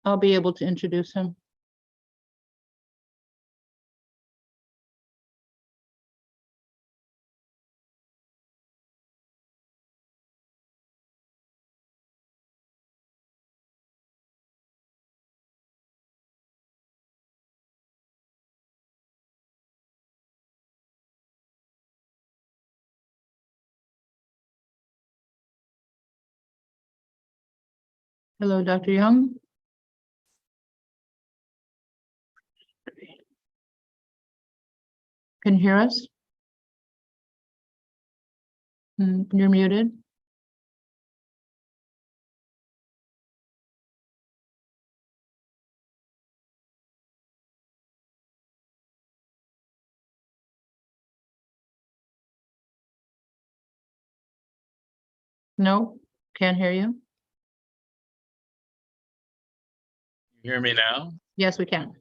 I'll be able to introduce him. Hello, Dr. Young. Can you hear us? You're muted. No, can't hear you. You hear me now? Yes, we can.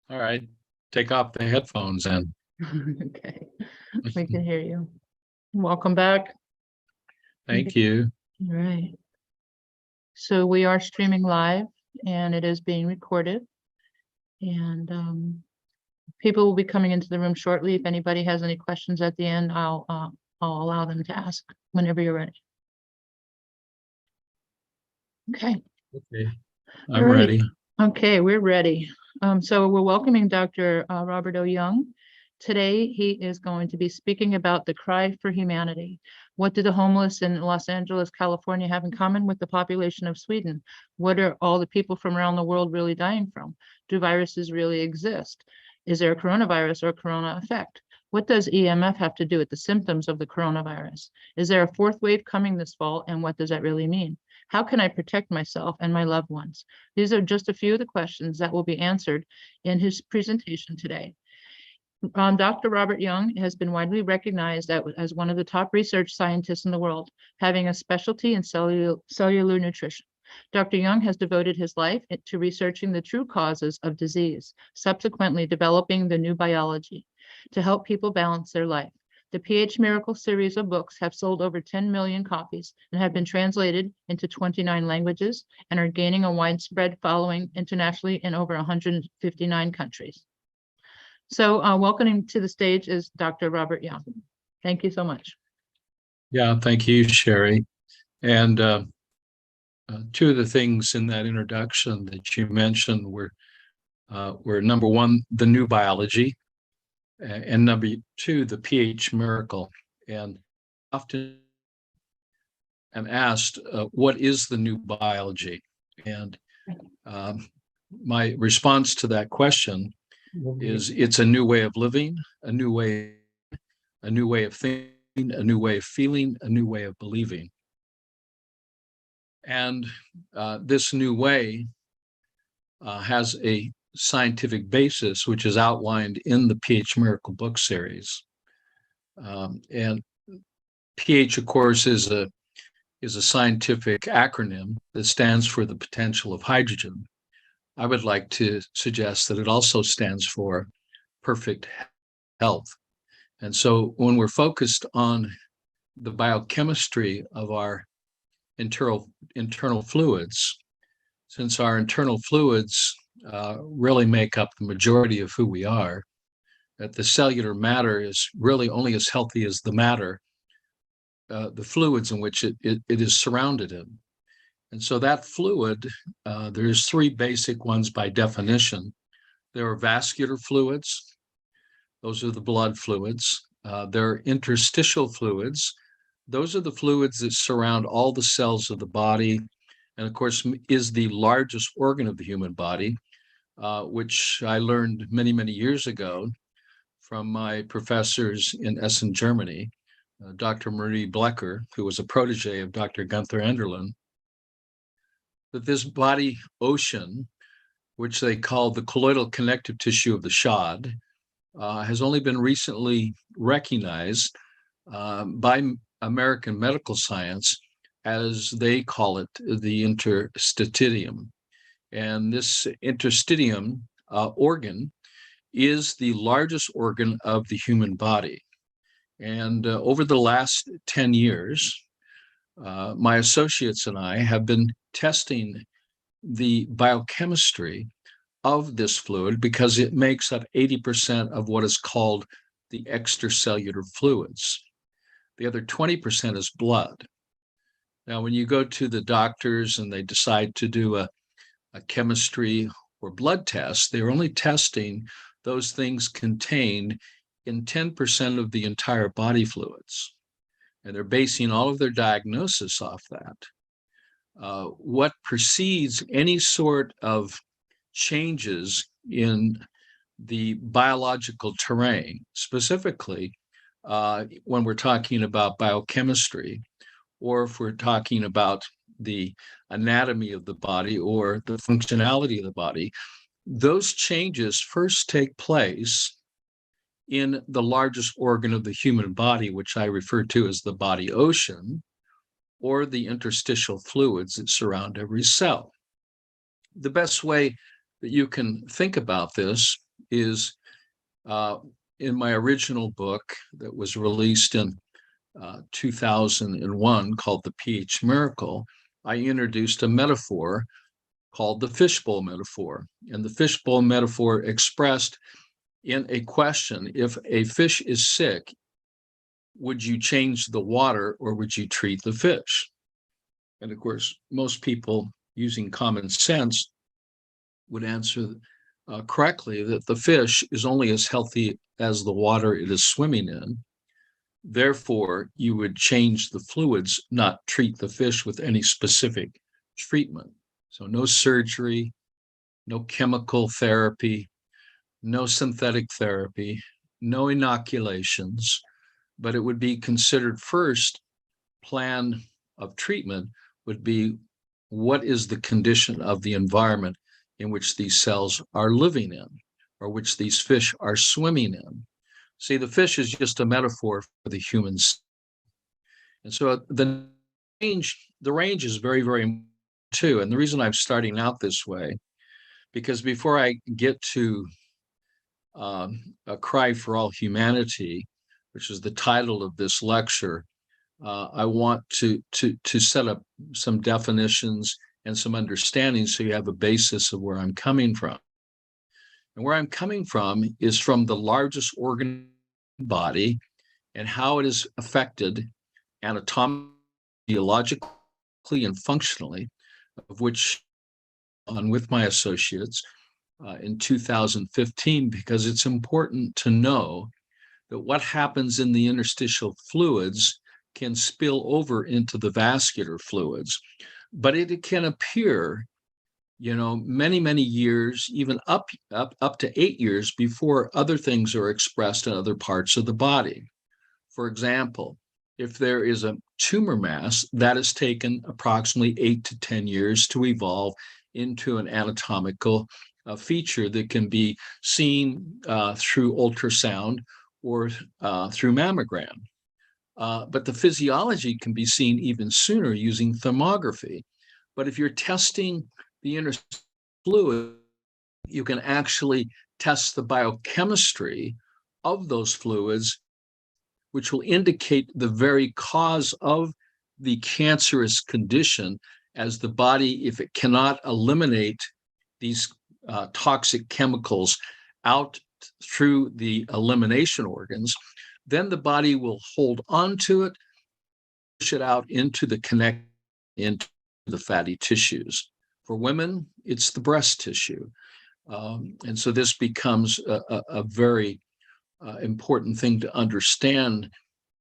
All right. Take off the headphones and Okay, we can hear you. Welcome back. thank you. All right. So we are streaming live and it is being recorded. And people will be coming into the room shortly. If anybody has any questions at the end, I'll allow them to ask whenever you're ready. Okay. Okay. All I'm right. ready. Okay, we're ready. So we're welcoming Dr. Robert O. Young. Today, he is going to be speaking about the cry for humanity. What do the homeless in Los Angeles, California have in common with the population of Sweden? What are all the people from around the world really dying from? Do viruses really exist? Is there a coronavirus or corona effect? What does EMF have to do with the symptoms of the coronavirus? Is there a fourth wave coming this fall, and what does that really mean? How can I protect myself and my loved ones? These are just a few of the questions that will be answered in his presentation today. Dr. Robert Young has been widely recognized as one of the top research scientists in the world, having a specialty in cellular nutrition. Dr. Young has devoted his life to researching the true causes of disease, subsequently developing the new biology to help people balance their life. The pH Miracle series of books have sold over 10 million copies and have been translated into 29 languages and are gaining a widespread following internationally in over 159 countries. So welcoming to the stage is Dr. Robert Young. Thank you so much. Yeah, thank you, Sherry. And two of the things in that introduction that you mentioned were number one, the new biology, and number two, the pH miracle. And often I'm asked, what is the new biology? And my response to that question is it's a new way of living, a new way of thinking, a new way of feeling, a new way of believing. And this new way has a scientific basis, which is outlined in the pH Miracle book series. And pH, of course, is a scientific acronym that stands for the potential of hydrogen. I would like to suggest that it also stands for perfect health. And so when we're focused on the biochemistry of our internal fluids, since our internal fluids really make up the majority of who we are, that the cellular matter is really only as healthy as the matter, the fluids in which it is surrounded in. And so that fluid, there's three basic ones by definition. There are vascular fluids. Those are the blood fluids. There are interstitial fluids. Those are the fluids that surround all the cells of the body, and of course is the largest organ of the human body, which I learned many, many years ago from my professors in Essen, Germany, Dr. Marie Blecker, who was a protege of Dr. Gunther Enderlin, that this body ocean, which they call the colloidal connective tissue of the shod, has only been recently recognized by American medical science as they call it the interstitium. And this interstitium organ is the largest organ of the human body. And over the last 10 years, my associates and I have been testing the biochemistry of this fluid because it makes up 80% of what is called the extracellular fluids. The other 20% is blood. Now, when you go to the doctors and they decide to do a chemistry or blood test, they're only testing those things contained in 10% of the entire body fluids. And they're basing all of their diagnosis off that. What precedes any sort of changes in the biological terrain, specifically when we're talking about biochemistry, or if we're talking about the anatomy of the body or the functionality of the body, those changes first take place in the largest organ of the human body, which I refer to as the body ocean, or the interstitial fluids that surround every cell. The best way that you can think about this is in my original book that was released in 2001 called The pH Miracle, I introduced a metaphor called the fishbowl metaphor. And the fishbowl metaphor expressed in a question, if a fish is sick, would you change the water or would you treat the fish? And of course, most people using common sense would answer correctly that the fish is only as healthy as the water it is swimming in. Therefore, you would change the fluids, not treat the fish with any specific treatment. So no surgery, no chemical therapy, no synthetic therapy, no inoculations, but it would be considered first plan of treatment would be what is the condition of the environment in which these cells are living in, or which these fish are swimming in. See, the fish is just a metaphor for the humans. And so the range is very, very important too. And the reason I'm starting out this way, because before I get to A Cry for All Humanity, which is the title of this lecture, I want to set up some definitions and some understanding so you have a basis of where I'm coming from. And where I'm coming from is from the largest organ body and how it is affected anatomically, biologically, and functionally, of which on with my associates in 2015, because it's important to know that what happens in the interstitial fluids can spill over into the vascular fluids, but it can appear, many, many years, even up to 8 years before other things are expressed in other parts of the body. For example, if there is a tumor mass, that has taken approximately 8 to 10 years to evolve into an anatomical feature that can be seen through ultrasound or through mammogram. But the physiology can be seen even sooner using thermography. But if you're testing the interstitial fluid, you can actually test the biochemistry of those fluids, which will indicate the very cause of the cancerous condition, as the body, if it cannot eliminate these toxic chemicals out through the elimination organs, then the body will hold on to it, push it out into into the fatty tissues. For women, it's the breast tissue. And so this becomes a very important thing to understand.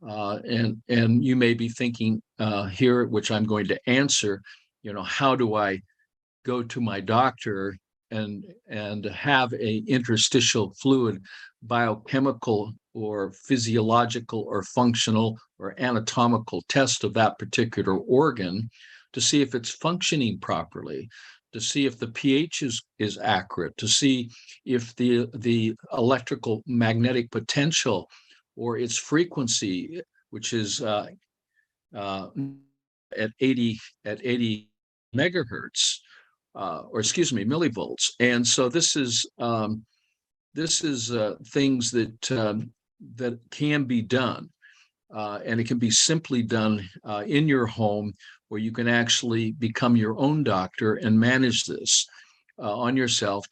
And you may be thinking here, which I'm going to answer, how do I go to my doctor and have a interstitial fluid biochemical or physiological or functional or anatomical test of that particular organ to see if it's functioning properly, to see if the pH is accurate, to see if the electrical magnetic potential or its frequency, which is at 80 megahertz, millivolts. And so this is things that can be done, and it can be simply done in your home where you can actually become your own doctor and manage this on yourself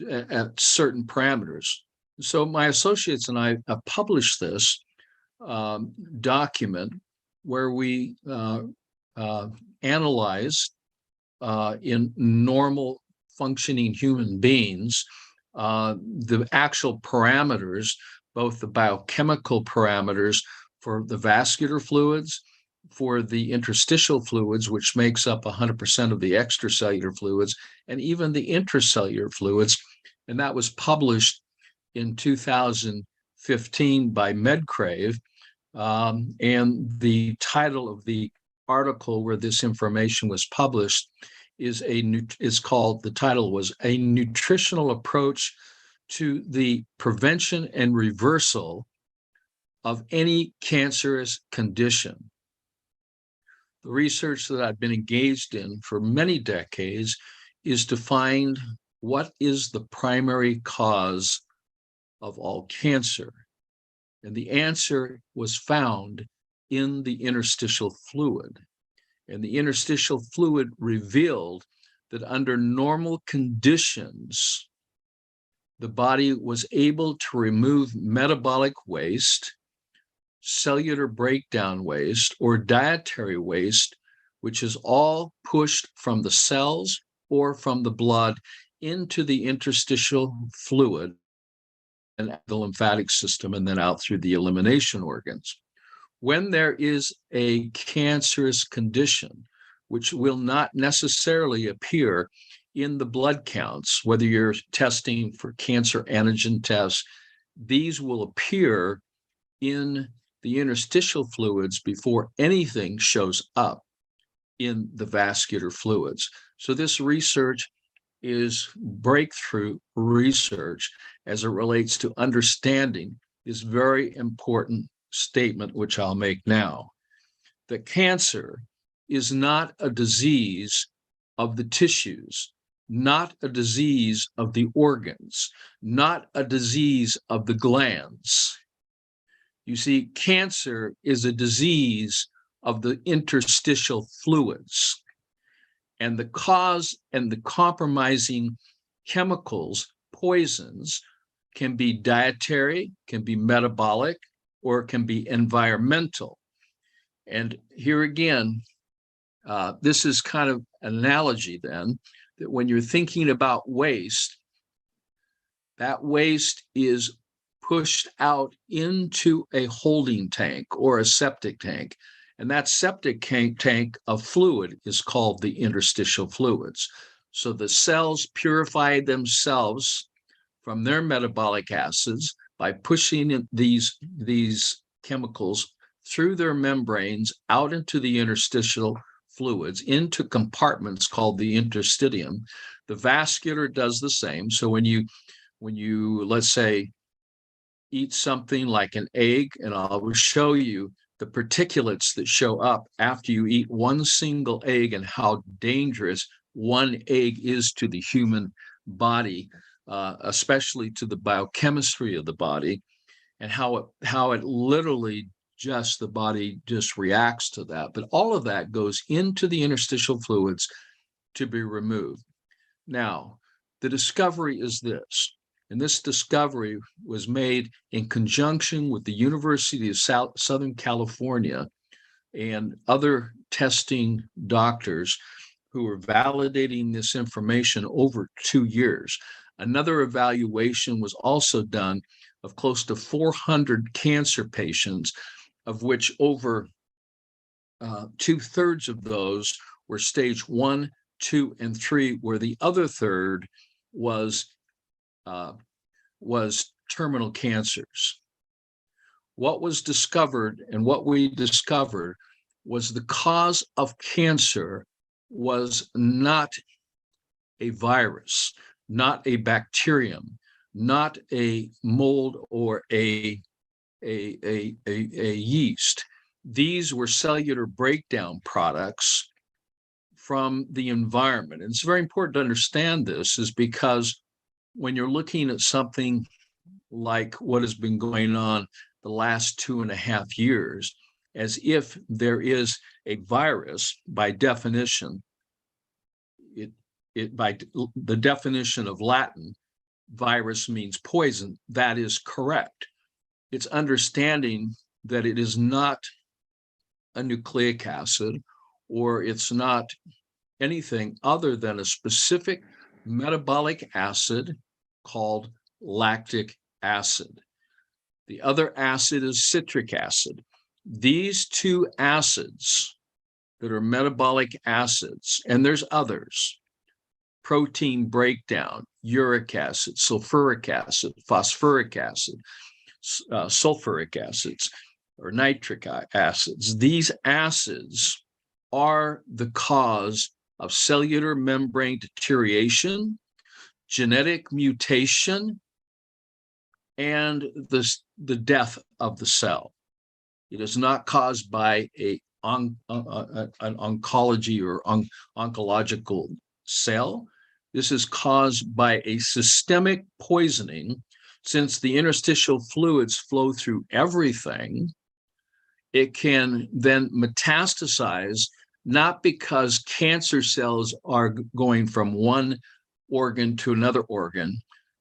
at certain parameters. So my associates and I published this document where we analyzed in normal functioning human beings the actual parameters, both the biochemical parameters for the vascular fluids, for the interstitial fluids, which makes up 100% of the extracellular fluids, and even the intracellular fluids. And that was published in 2015 by Medcrave. And the title of the article where this information was published the title was A Nutritional Approach to the Prevention and Reversal of Any Cancerous Condition. The research that I've been engaged in for many decades is to find what is the primary cause of all cancer. And the answer was found in the interstitial fluid. And the interstitial fluid revealed that under normal conditions, the body was able to remove metabolic waste, cellular breakdown waste, or dietary waste, which is all pushed from the cells or from the blood into the interstitial fluid and the lymphatic system, and then out through the elimination organs. When there is a cancerous condition, which will not necessarily appear in the blood counts, whether you're testing for cancer antigen tests, these will appear in the interstitial fluids before anything shows up in the vascular fluids. So this research is breakthrough research as it relates to understanding this very important statement, which I'll make now, that cancer is not a disease of the tissues, not a disease of the organs, not a disease of the glands. You see, cancer is a disease of the interstitial fluids. And the cause and the compromising chemicals, poisons, can be dietary, can be metabolic, or can be environmental. And here again, this is kind of an analogy then, that when you're thinking about waste, that waste is pushed out into a holding tank or a septic tank. And that septic tank of fluid is called the interstitial fluids. So the cells purify themselves from their metabolic acids by pushing these chemicals through their membranes out into the interstitial fluids, into compartments called the interstitium. The vascular does the same. So when you let's say, eat something like an egg, and I will show you the particulates that show up after you eat one single egg and how dangerous one egg is to the human body, especially to the biochemistry of the body, and how it literally the body just reacts to that. But all of that goes into the interstitial fluids to be removed. Now, the discovery is this. And this discovery was made in conjunction with the University of Southern California and other testing doctors who were validating this information over 2 years. Another evaluation was also done of close to 400 cancer patients, of which over 2/3 of those were stage 1, 2, and 3, where the other third was terminal cancers. What was discovered, and what we discovered, was the cause of cancer was not a virus, not a bacterium, not a mold or a yeast. These were cellular breakdown products from the environment. And it's very important to understand this, is because when you're looking at something like what has been going on the last 2.5 years, as if there is a virus. By definition, by the definition of Latin, virus means poison. That is correct. It's understanding that it is not a nucleic acid, or it's not anything other than a specific metabolic acid called lactic acid. The other acid is citric acid. These two acids that are metabolic acids, and there's others, protein breakdown, uric acid, sulfuric acid, phosphoric acid, sulfuric acids, or nitric acids. These acids are the cause of cellular membrane deterioration, genetic mutation, and the death of the cell. It is not caused by an oncology or oncological cell. This is caused by a systemic poisoning. Since the interstitial fluids flow through everything, it can then metastasize, not because cancer cells are going from one organ to another organ.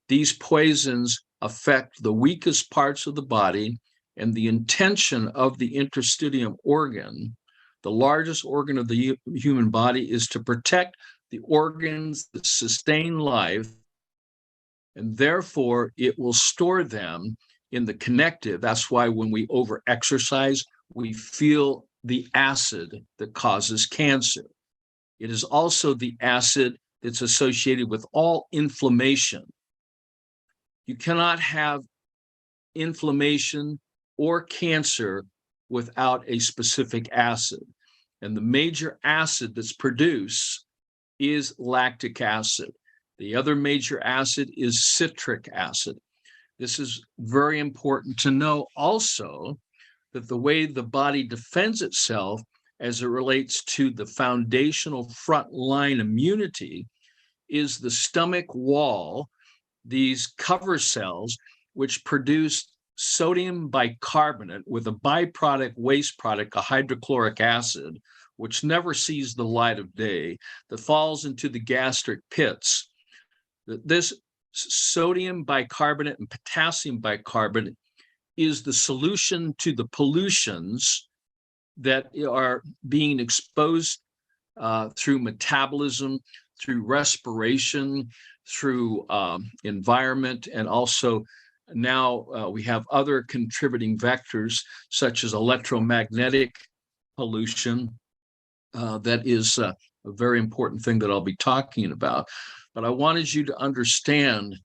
These poisons affect the weakest parts of the body, and the intention of the interstitium organ, the largest organ of the human body, is to protect the organs that sustain life, and therefore it will store them in the connective. That's why when we over-exercise, we feel the acid that causes cancer. It is also the acid that's associated with all inflammation. You cannot have inflammation or cancer without a specific acid. And the major acid that's produced is lactic acid. The other major acid is citric acid. This is very important to know also, that the way the body defends itself as it relates to the foundational frontline immunity is the stomach wall, these cover cells, which produce sodium bicarbonate with a byproduct, waste product, a hydrochloric acid, which never sees the light of day, that falls into the gastric pits. This sodium bicarbonate and potassium bicarbonate is the solution to the pollutions that are being exposed through metabolism, through respiration, through environment, and also now we have other contributing vectors such as electromagnetic pollution. That is a very important thing that I'll be talking about. But I wanted you to understand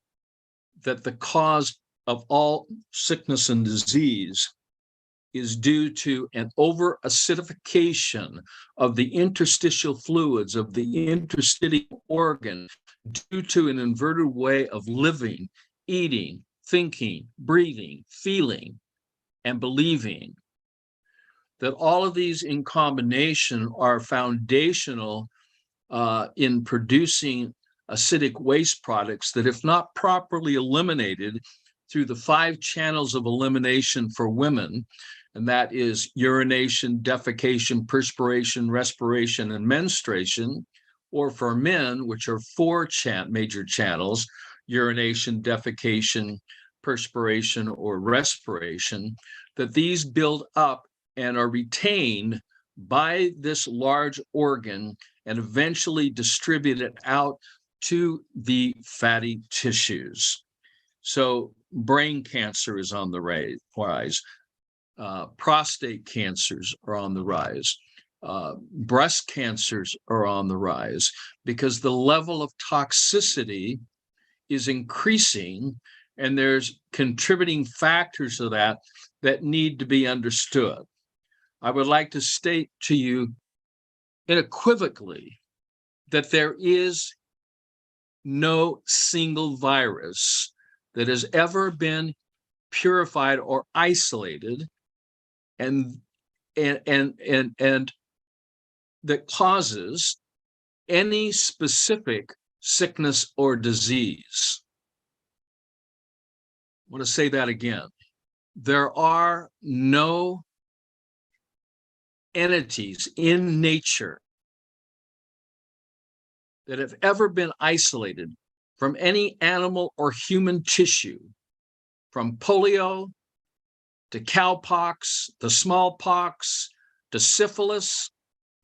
that the cause of all sickness and disease is due to an over-acidification of the interstitial fluids of the interstitial organ, due to an inverted way of living, eating, thinking, breathing, feeling, and believing. That all of these in combination are foundational in producing acidic waste products that, if not properly eliminated through the 5 channels of elimination for women, and that is urination, defecation, perspiration, respiration, and menstruation, or for men, which are 4 major channels, urination, defecation, perspiration, or respiration, that these build up and are retained by this large organ and eventually distributed out to the fatty tissues. So brain cancer is on the rise. Prostate cancers are on the rise. Breast cancers are on the rise because the level of toxicity is increasing, and there's contributing factors to that that need to be understood. I would like to state to you unequivocally that there is no single virus that has ever been purified or isolated and that causes any specific sickness or disease. I want to say that again. There are no entities in nature that have ever been isolated from any animal or human tissue, from polio to cowpox, to smallpox, to syphilis,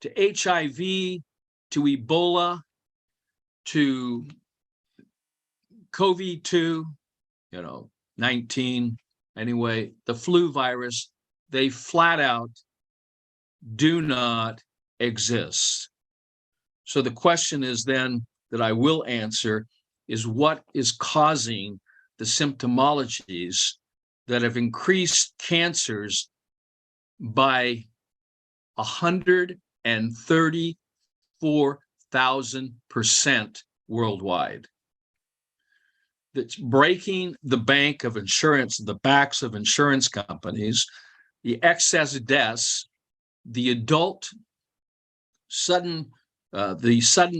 to HIV, to Ebola, to COVID-2, 19, anyway, the flu virus, they flat out do not exist. So the question is then that I will answer is what is causing the symptomologies that have increased cancers by 134,000% worldwide. That's breaking the bank of insurance, the backs of insurance companies, the excess deaths, the sudden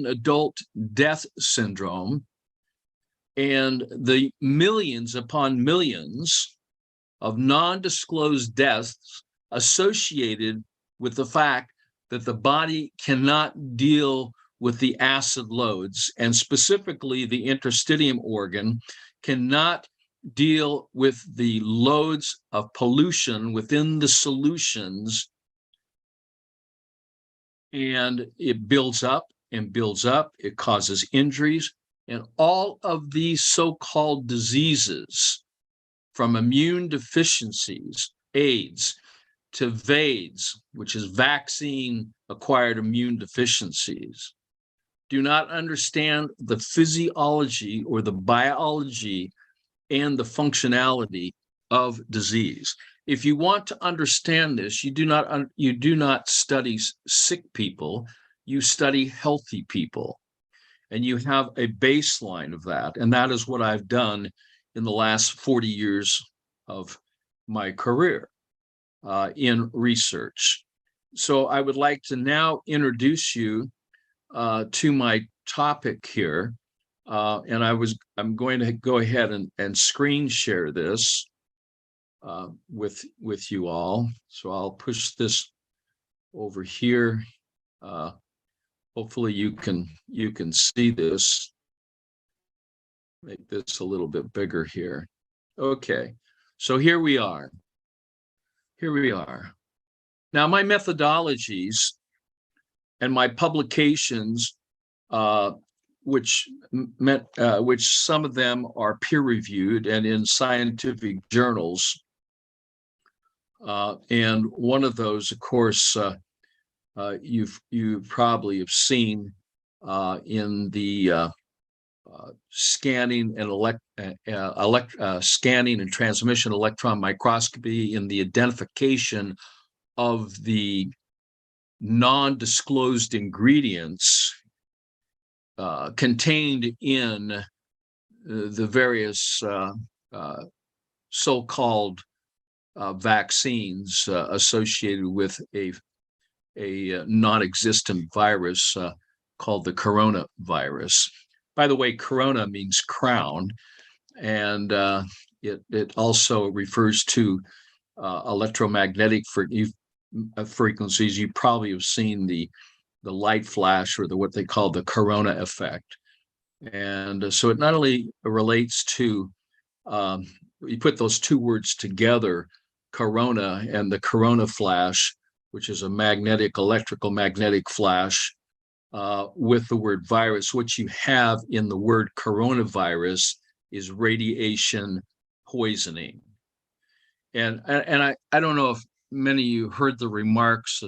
adult death syndrome, and the millions upon millions of non-disclosed deaths associated with the fact that the body cannot deal with the acid loads, and specifically the interstitium organ cannot deal with the loads of pollution within the solutions, and it builds up and builds up. It causes injuries, and all of these so-called diseases, from immune deficiencies, AIDS, to VAIDS, which is vaccine-acquired immune deficiencies, do not understand the physiology or the biology and the functionality of disease. If you want to understand this, you do not study sick people, you study healthy people, and you have a baseline of that. And that is what I've done in the last 40 years of my career in research. So I would like to now introduce you to my topic here. And I'm going to go ahead and screen share this with you all. So I'll push this over here. Hopefully you can see this. Make this a little bit bigger here. Okay, so here we are. Here we are. Now, my methodologies and my publications, which some of them are peer-reviewed and in scientific journals, and one of those, of course, you probably have seen in the scanning and scanning and transmission electron microscopy, in the identification of the non-disclosed ingredients contained in the various so-called vaccines associated with a non-existent virus called the coronavirus. By the way, corona means crown, and it also refers to electromagnetic frequencies. You probably have seen the light flash, or what they call the corona effect. And so it not only relates to, you put those two words together, corona and the corona flash, which is a electrical magnetic flash, with the word virus. What you have in the word coronavirus is radiation poisoning. And I don't know if many of you heard the remarks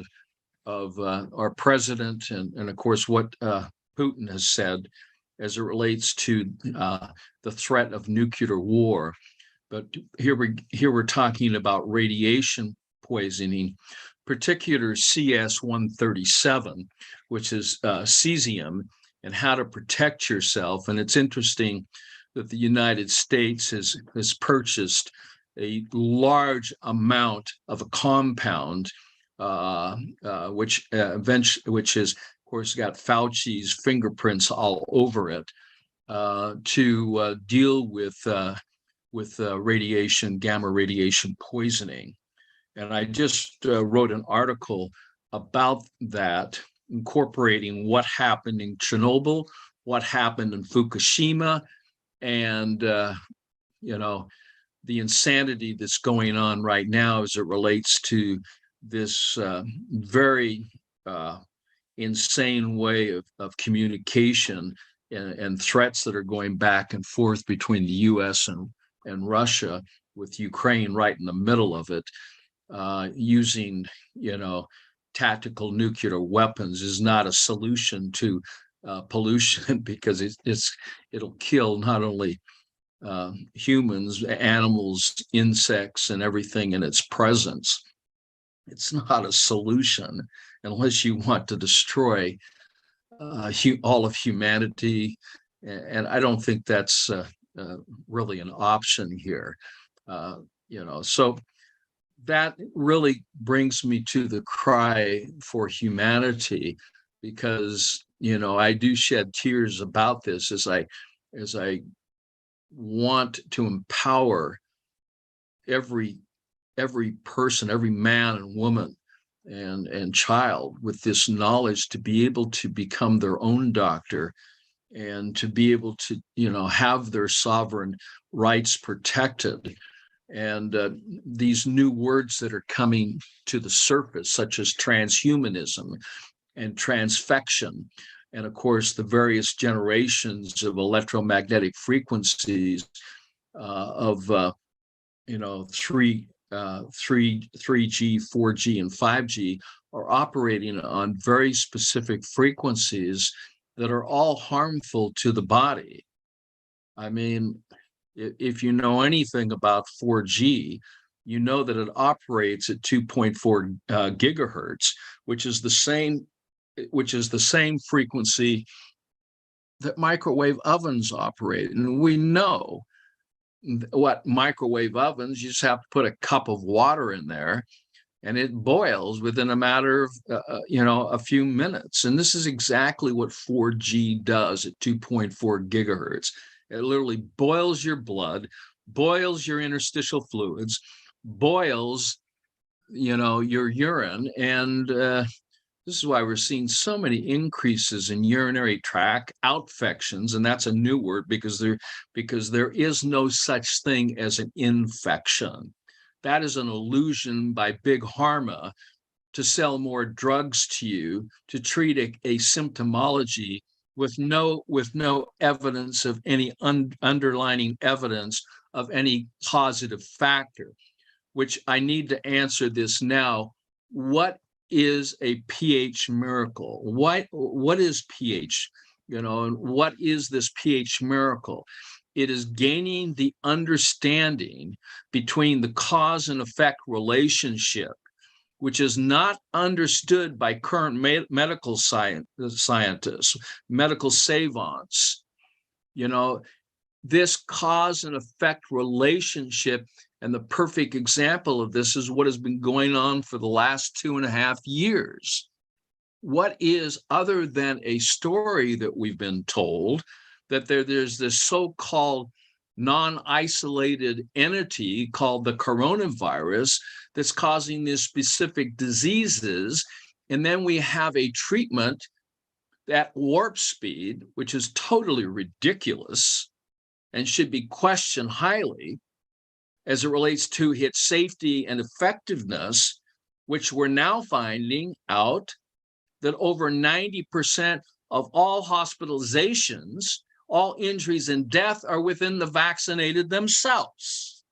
of our president and of course what Putin has said as it relates to the threat of nuclear war. But here we're talking about radiation poisoning, particular CS-137, which is cesium, and how to protect yourself. And it's interesting that the United States has purchased a large amount of a compound, which is, of course, got Fauci's fingerprints all over it, to deal with radiation, gamma radiation poisoning. And I just wrote an article about that, incorporating what happened in Chernobyl, what happened in Fukushima, and the insanity that's going on right now as it relates to this very insane way of communication and threats that are going back and forth between the U.S. and Russia, with Ukraine right in the middle of it, using, tactical nuclear weapons is not a solution to pollution because it'll kill not only humans, animals, insects, and everything in its presence. It's not a solution unless you want to destroy all of humanity. And I don't think that's really an option here. So that really brings me to the cry for humanity, because, I do shed tears about this as I want to empower every person, every man and woman and child with this knowledge to be able to become their own doctor and to be able to, have their sovereign rights protected. And these new words that are coming to the surface, such as transhumanism and transfection, and of course the various generations of electromagnetic frequencies of 3G, 4G, and 5G are operating on very specific frequencies that are all harmful to the body. I mean, if you know anything about 4G, you know that it operates at 2.4 gigahertz, which is the same frequency that microwave ovens operate. And we know what microwave ovens, you just have to put a cup of water in there and it boils within a matter of a few minutes. And this is exactly what 4G does at 2.4 gigahertz. It literally boils your blood, boils your interstitial fluids, boils your urine. And this is why we're seeing so many increases in urinary tract infections. And that's a new word because there is no such thing as an infection. That is an illusion by Big Pharma to sell more drugs to you, to treat a symptomology with no evidence of any underlying evidence of any causative factor, which I need to answer this now. What is a pH miracle? What is pH? And what is this pH miracle? It is gaining the understanding between the cause and effect relationship, which is not understood by current medical scientists, medical savants. This cause and effect relationship, and the perfect example of this is what has been going on for the last 2.5 years. What is, other than a story that we've been told, that there's this so-called non-isolated entity called the coronavirus that's causing these specific diseases, and then we have a treatment at warp speed, which is totally ridiculous and should be questioned highly as it relates to its safety and effectiveness, which we're now finding out that over 90% of all hospitalizations, all injuries and death are within the vaccinated themselves.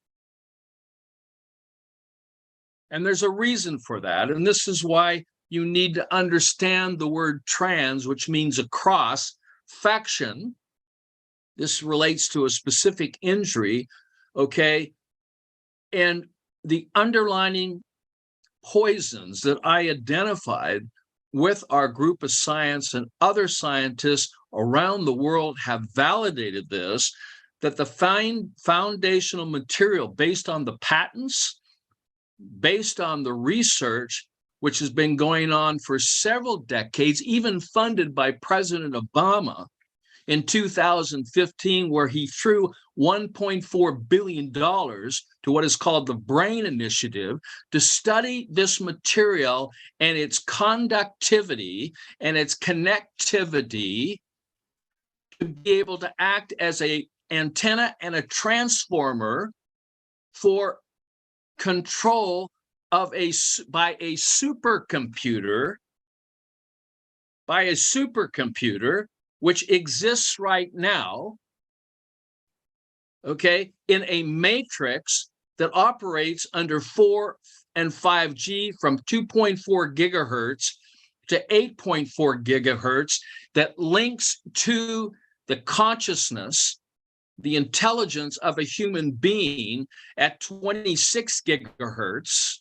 And there's a reason for that. And this is why you need to understand the word trans, which means across, fection. This relates to a specific injury, okay? And the underlying poisons that I identified with our group of science and other scientists around the world have validated this, that the foundational material based on the patents, based on the research, which has been going on for several decades, even funded by President Obama, in 2015, where he threw $1.4 billion to what is called the Brain Initiative to study this material and its conductivity and its connectivity to be able to act as an antenna and a transformer for control of by a supercomputer, which exists right now, okay, in a matrix that operates under 4 and 5G from 2.4 gigahertz to 8.4 gigahertz, that links to the consciousness, the intelligence of a human being at 26 gigahertz.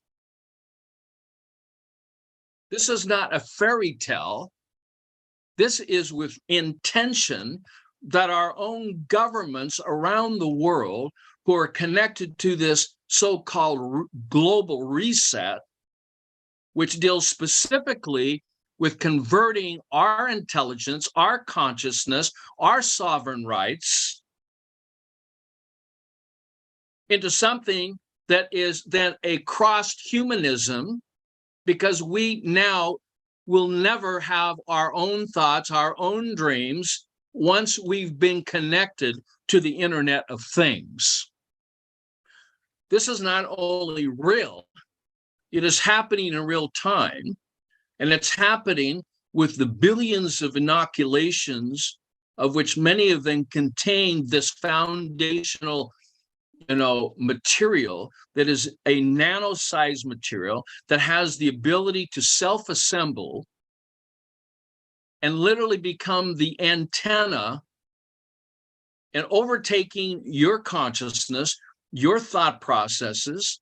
This is not a fairy tale. This is with intention that our own governments around the world who are connected to this so-called global reset, which deals specifically with converting our intelligence, our consciousness, our sovereign rights into something that is then a crossed humanism, because we now will never have our own thoughts, our own dreams, once we've been connected to the Internet of Things. This is not only real, it is happening in real time, and it's happening with the billions of inoculations, of which many of them contain this foundational material that is a nano-sized material that has the ability to self-assemble and literally become the antenna and overtaking your consciousness, your thought processes,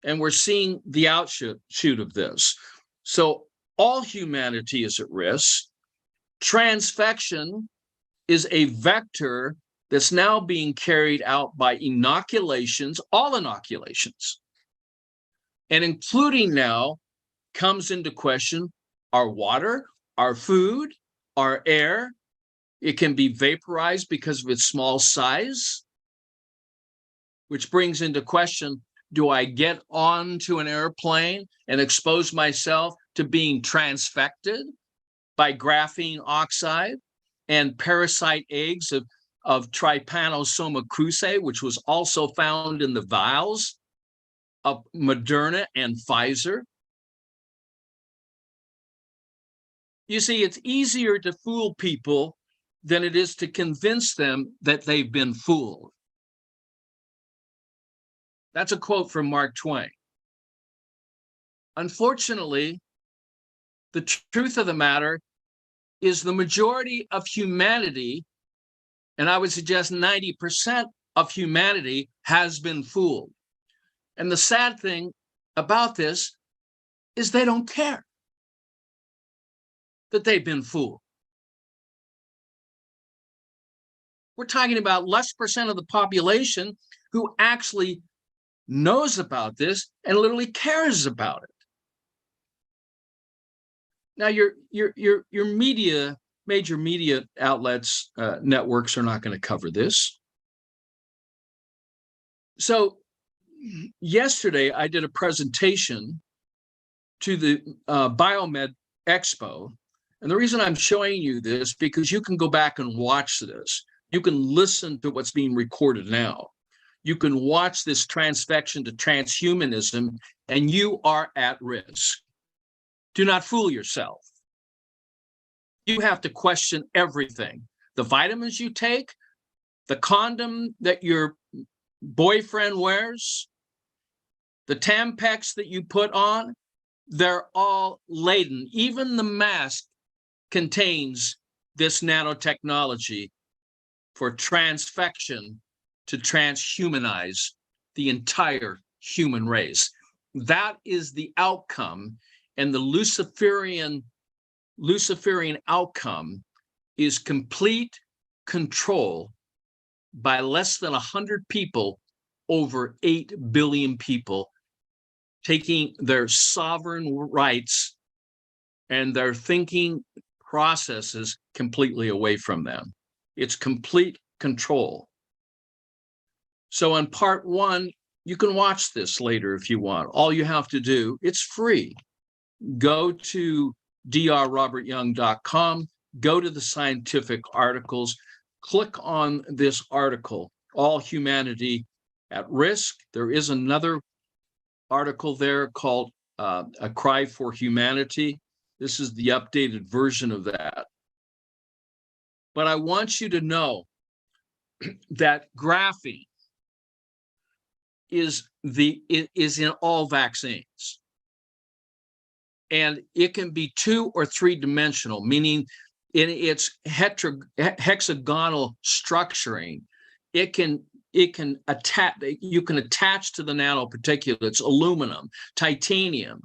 and we're seeing the outshoot of this. So all humanity is at risk. Transfection is a vector that's now being carried out by inoculations, all inoculations. And including now comes into question our water, our food, our air. It can be vaporized because of its small size, which brings into question, do I get onto an airplane and expose myself to being transfected by graphene oxide and parasite eggs of Trypanosoma cruzi, which was also found in the vials of Moderna and Pfizer? You see, it's easier to fool people than it is to convince them that they've been fooled. That's a quote from Mark Twain. Unfortunately, the truth of the matter is the majority of humanity, and I would suggest 90% of humanity, has been fooled. And the sad thing about this is they don't care that they've been fooled. We're talking about less percent of the population who actually knows about this and literally cares about it. Now, your media, major media outlets, networks are not going to cover this. So yesterday, I did a presentation to the Biomed Expo. And the reason I'm showing you this, because you can go back and watch this. You can listen to what's being recorded now. You can watch this transfection to transhumanism, and you are at risk. Do not fool yourself. You have to question everything. The vitamins you take, the condom that your boyfriend wears, the Tampax that you put on, they're all laden. Even the mask contains this nanotechnology for transfection to transhumanize the entire human race. That is the outcome, and the Luciferian outcome is complete control by less than 100 people over 8 billion people, taking their sovereign rights and their thinking processes completely away from them. It's complete control. So in part one, you can watch this later if you want. All you have to do, it's free. Go to drrobertyoung.com, go to the scientific articles, click on this article, All Humanity at Risk. There is another article there called A Cry for Humanity. This is the updated version of that. But I want you to know that graphene is in all vaccines. And it can be 2 or 3 dimensional, meaning in its hexagonal structuring, it can attach, you can attach to the nanoparticulates aluminum, titanium.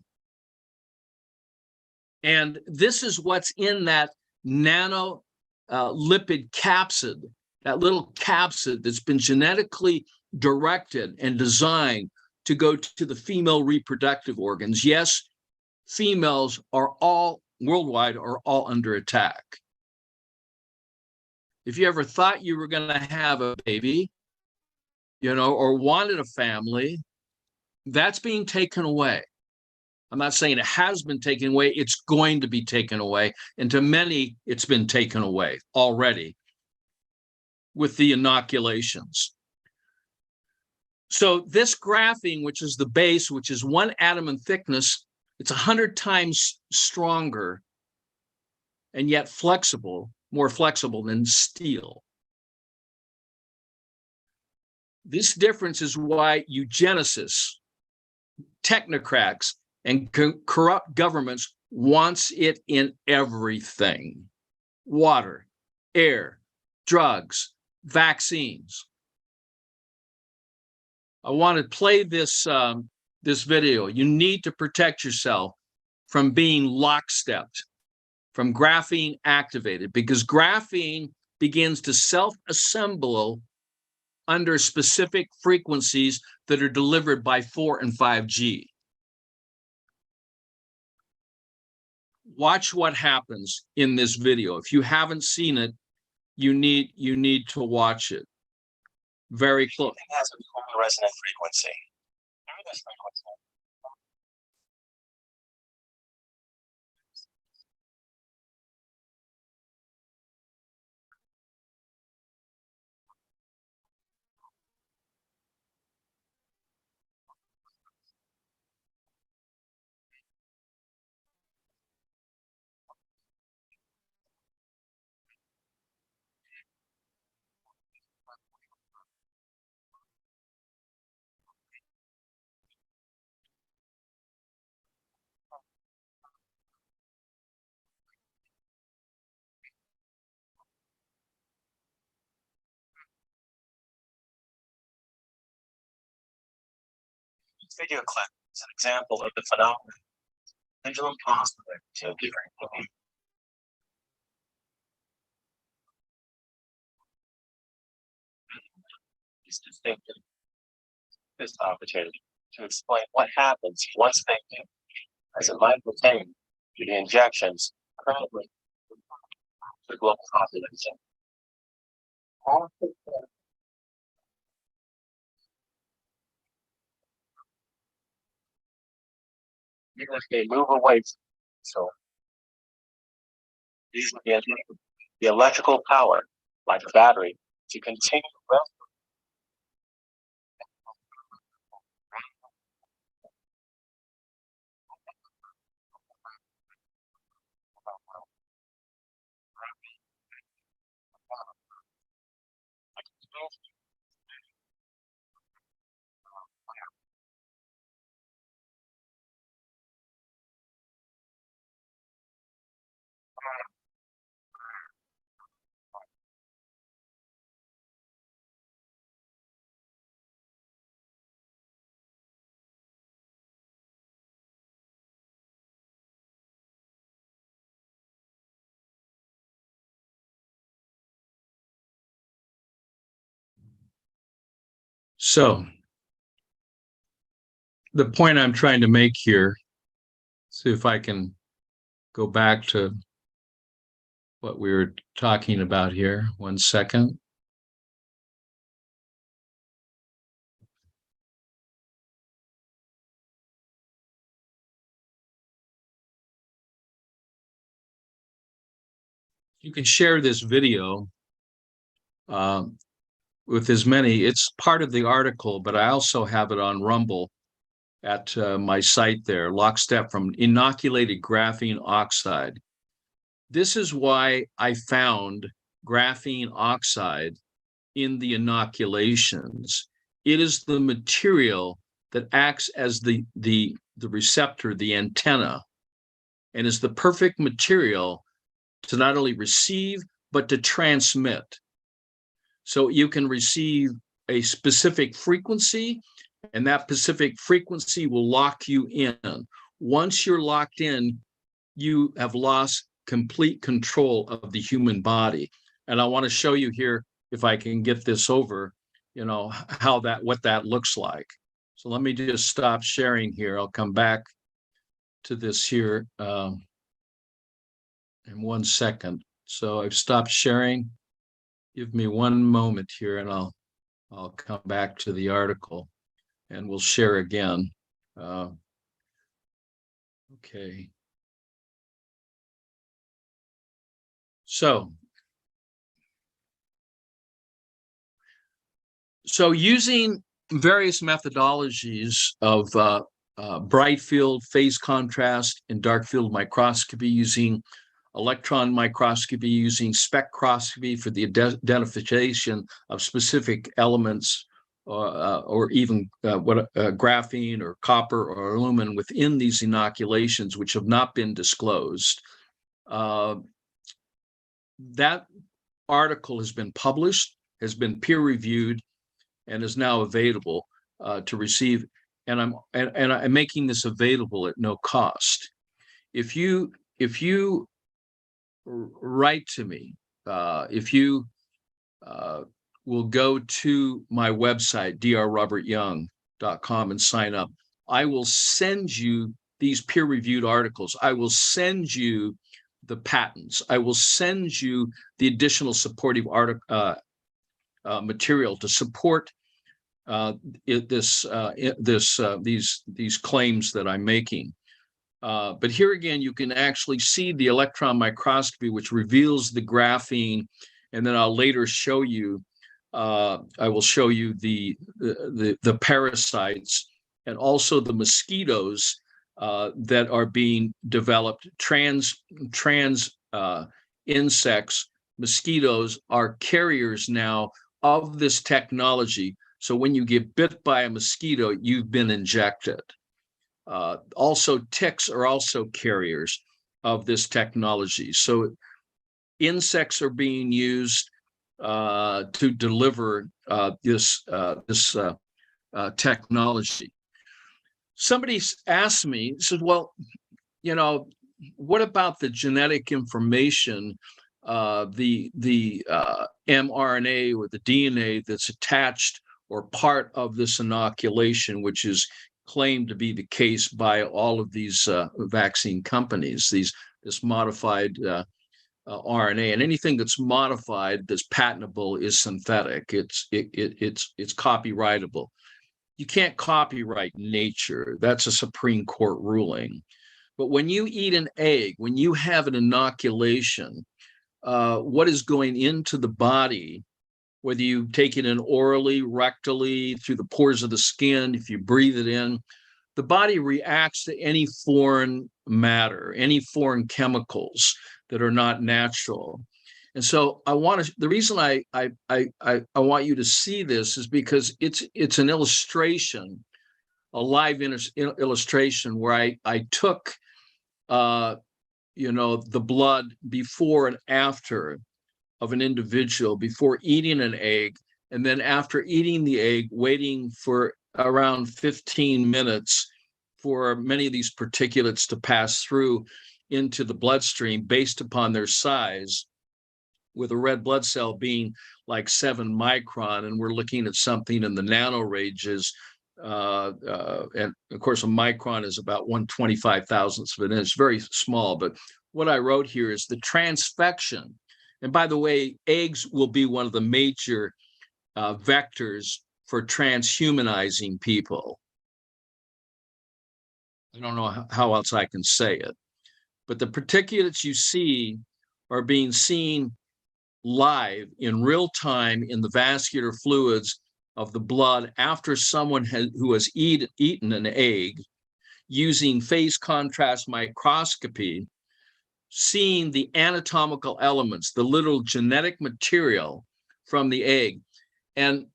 And this is what's in that nano lipid capsid, that little capsid that's been genetically directed and designed to go to the female reproductive organs. Yes, females are all worldwide are all under attack. If you ever thought you were going to have a baby, or wanted a family, that's being taken away. I'm not saying it has been taken away, it's going to be taken away. And to many, it's been taken away already with the inoculations. So this graphene, which is the base, which is 1 atom in thickness, it's 100 times stronger and yet flexible, more flexible than steel. This difference is why eugenicists, technocrats, and corrupt governments wants it in everything. Water, air, drugs, vaccines. I want to play this this video. You need to protect yourself from being lockstepped, from graphene activated, because graphene begins to self-assemble under specific frequencies that are delivered by 4 and 5G. Watch what happens in this video. If you haven't seen it, you need to watch it very close. Everything has a resonant frequency. This frequency. This video clip is an example of the phenomenon. Pendulum oscillate to different points. Is distinctive. This opportunity to explain what happens once they do, as it might pertain to the injections currently the global population. Even if they move away, so these would be the electrical power, like a battery, to continue. So the point I'm trying to make here, see if I can go back to what we were talking about here. 1 second. You can share this video with as many. It's part of the article, but I also have it on Rumble at my site there, Lockstep from Inoculated Graphene Oxide. This is why I found graphene oxide in the inoculations. It is the material that acts as the receptor, the antenna, and is the perfect material to not only receive, but to transmit. So you can receive a specific frequency, and that specific frequency will lock you in. Once you're locked in, you have lost complete control of the human body. And I want to show you here, if I can get this over, you know, what that looks like. So let me just stop sharing here. I'll come back to this here in 1 second. So I've stopped sharing. Give me 1 moment here and I'll come back to the article and we'll share again. Okay. So using various methodologies of bright field, phase contrast, and dark field microscopy, using electron microscopy, using spectroscopy for the identification of specific elements, or even graphene or copper or aluminum within these inoculations, which have not been disclosed. That article has been published, has been peer-reviewed, and is now available to receive. And I'm making this available at no cost. If you write to me, if you will go to my website, drrobertyoung.com, and sign up, I will send you these peer-reviewed articles. I will send you the patents. I will send you the additional supportive material to support these claims that I'm making. But here again, you can actually see the electron microscopy, which reveals the graphene, and then I'll later show you. I will show you the parasites and also the mosquitoes that are being developed. Trans insects, mosquitoes are carriers now of this technology. So when you get bit by a mosquito, you've been injected. Also, ticks are also carriers of this technology. So insects are being used to deliver this technology. Somebody asked me, said, well, you know, what about the genetic information, the mRNA or the DNA that's attached or part of this inoculation, which is claimed to be the case by all of these vaccine companies, this modified RNA, and anything that's modified that's patentable is synthetic. It's copyrightable. You can't copyright nature. That's a Supreme Court ruling. But when you eat an egg, when you have an inoculation, what is going into the body, whether you take it in orally, rectally, through the pores of the skin, if you breathe it in, the body reacts to any foreign matter, any foreign chemicals that are not natural. And so the reason I want you to see this is because it's an illustration, a live illustration where I took the blood before and after of an individual before eating an egg, and then after eating the egg, waiting for around 15 minutes for many of these particulates to pass through into the bloodstream based upon their size, with a red blood cell being like 7 micron, and we're looking at something in the nanoranges. And of course, a micron is about 1/25,000th of an inch, very small, but what I wrote here is the transfection. And by the way, eggs will be one of the major vectors for transhumanizing people. I don't know how else I can say it, but the particulates you see are being seen live in real time in the vascular fluids of the blood after someone who has eaten an egg, using phase contrast microscopy, seeing the anatomical elements, the little genetic material from the egg. And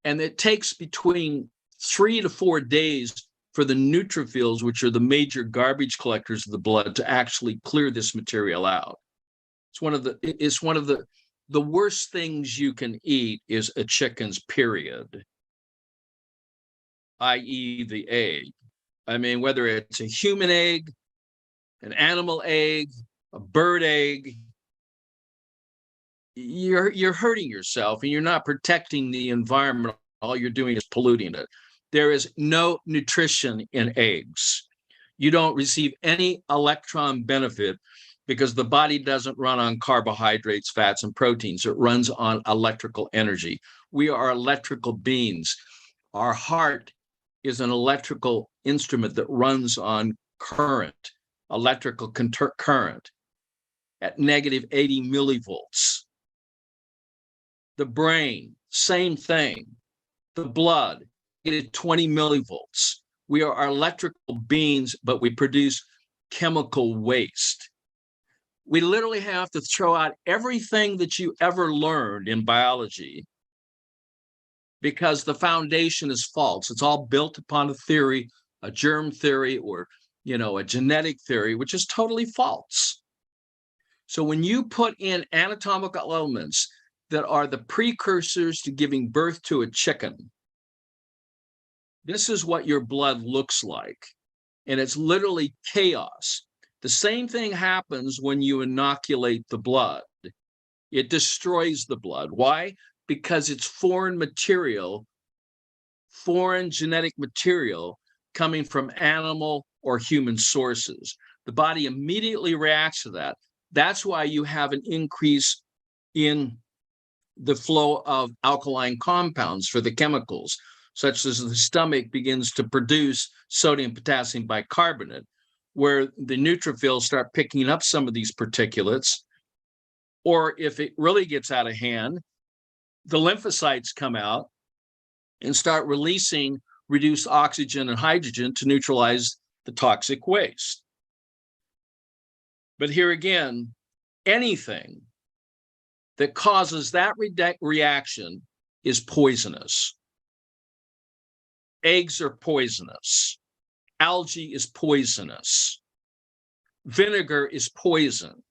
it takes between 3 to 4 days for the neutrophils, which are the major garbage collectors of the blood, to actually clear this material out. It's one of the worst things you can eat is a chicken's period, i.e. the egg. I mean, whether it's a human egg, an animal egg, a bird egg, you're hurting yourself and you're not protecting the environment. All you're doing is polluting it. There is no nutrition in eggs. You don't receive any electron benefit because the body doesn't run on carbohydrates, fats, and proteins. It runs on electrical energy. We are electrical beings. Our heart is an electrical instrument that runs on current, electrical current at negative 80 millivolts. The brain, same thing. The blood, negative 20 millivolts. We are electrical beings, but we produce chemical waste. We literally have to throw out everything that you ever learned in biology because the foundation is false. It's all built upon a theory, a germ theory, or a genetic theory, which is totally false. So when you put in anatomical elements that are the precursors to giving birth to a chicken, this is what your blood looks like. And it's literally chaos. The same thing happens when you inoculate the blood. It destroys the blood. Why? Because it's foreign material, foreign genetic material coming from animal or human sources. The body immediately reacts to that. That's why you have an increase in the flow of alkaline compounds for the chemicals, such as the stomach begins to produce sodium potassium bicarbonate, where the neutrophils start picking up some of these particulates. Or if it really gets out of hand, the lymphocytes come out and start releasing reduced oxygen and hydrogen to neutralize the toxic waste. But here again, anything that causes that reaction is poisonous. Eggs are poisonous. Algae is poisonous. Vinegar is poison.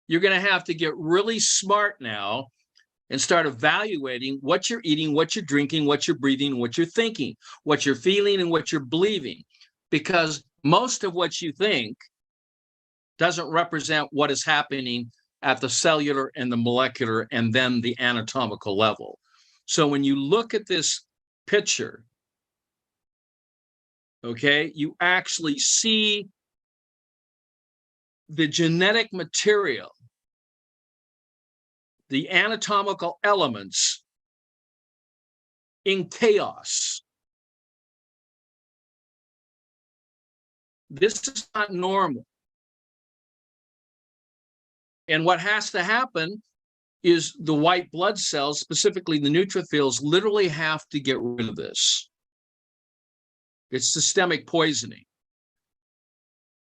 You're going to have to get really smart now and start evaluating what you're eating, what you're drinking, what you're breathing, what you're thinking, what you're feeling, and what you're believing. Because most of what you think doesn't represent what is happening at the cellular and the molecular and then the anatomical level. So when you look at this picture, okay, you actually see the genetic material, the anatomical elements in chaos. This is not normal. And what has to happen is the white blood cells, specifically the neutrophils, literally have to get rid of this. It's systemic poisoning.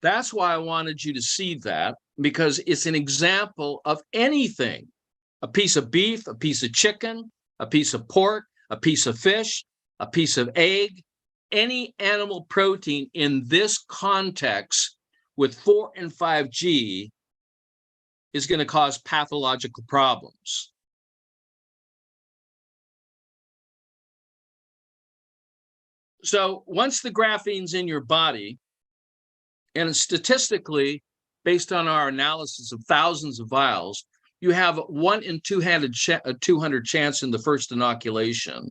That's why I wanted you to see that, because it's an example of anything. A piece of beef, a piece of chicken, a piece of pork, a piece of fish, a piece of egg, any animal protein in this context with 4 and 5G is going to cause pathological problems. So once the graphene's in your body, and statistically, based on our analysis of thousands of vials, you have 1 in 200 chance in the first inoculation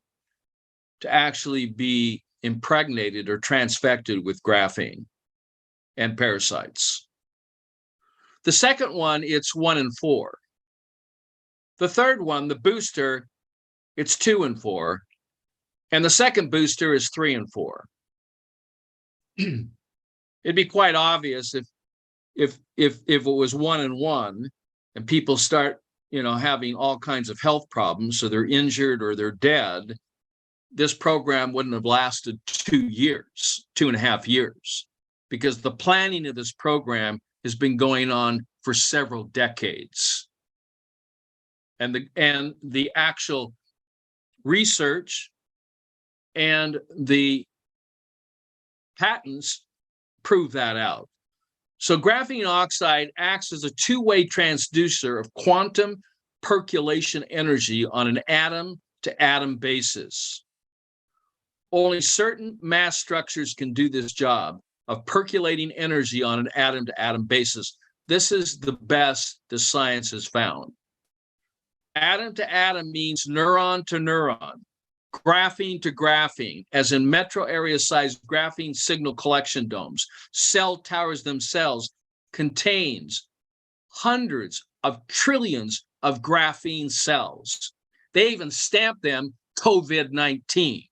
to actually be impregnated or transfected with graphene and parasites. The second one, it's 1 and 4. The third one, the booster, it's 2 and 4. And the second booster is 3 and 4. It'd be quite obvious if it was 1 and 1 and people start, having all kinds of health problems, so they're injured or they're dead, this program wouldn't have lasted 2 years, 2.5 years, because the planning of this program has been going on for several decades. And the actual research and the patents prove that out. So graphene oxide acts as a two-way transducer of quantum percolation energy on an atom-to-atom basis. Only certain mass structures can do this job of percolating energy on an atom-to-atom basis. This is the best the science has found. Atom to atom means neuron to neuron, graphene to graphene, as in metro area sized graphene signal collection domes. Cell towers themselves contains hundreds of trillions of graphene cells. They even stamp them COVID-19.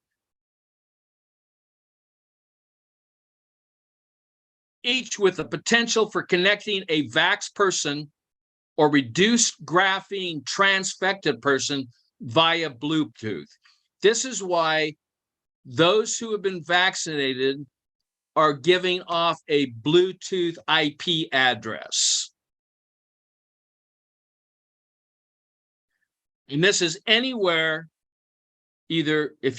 Each with the potential for connecting a vax person or reduced graphene transfected person via Bluetooth. This is why those who have been vaccinated are giving off a Bluetooth IP address. And this is anywhere, either if